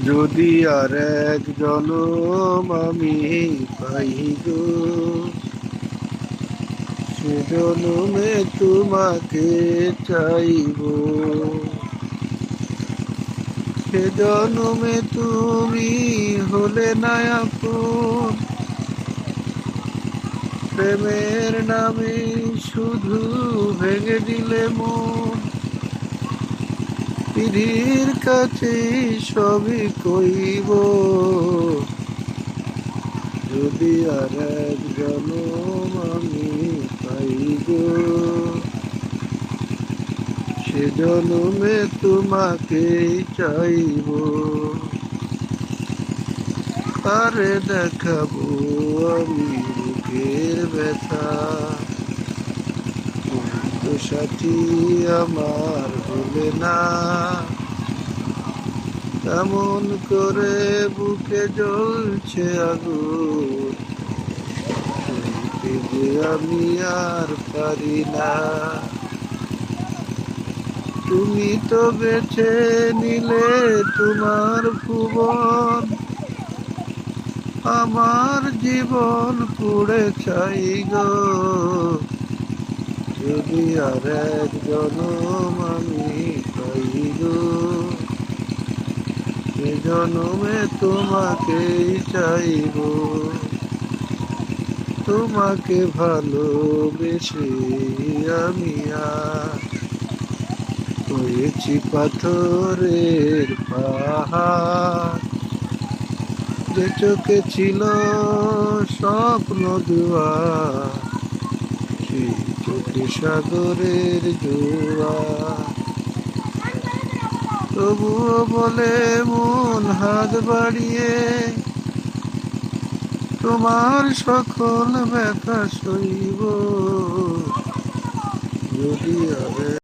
যদি আর এক জনম আমি পাই গো, সে জনমে তোমাকে চাইব। সে জনমে তুমি হলে না আপন, প্রেমের নামে শুধু ভেঙে দিলে মন। পিড়ির কাছে সবই কইব, যদি আর এক জনম আমি পাই গো, সে জনমে তোমাকে চাইব। আরে দেখাবো আমি বুকের ব্যথা, তো সাথী আমার হলে না। এমন করে বুকে জ্বলছে আগুন, সইতে যে আমি আর পারি না। তুমি তো বেছে নিলে তোমার ভুবন, আমার জীবন পুড়ে ছাই গো। যদি আর এক জনম আমি পাই গো, সে জনমে তোমাকেই চাইব। তোমাকে ভালোবেসে আমি আর হয়েছি পাথরের পাহাড়। যে চোখে ছিল স্বপ্ন দুয়ার, সেই চোখে সাগরের জোয়ার। তবুও বলে মন হাত বাড়িয়ে, তোমার সকল ব্যথা সইব। যদি আর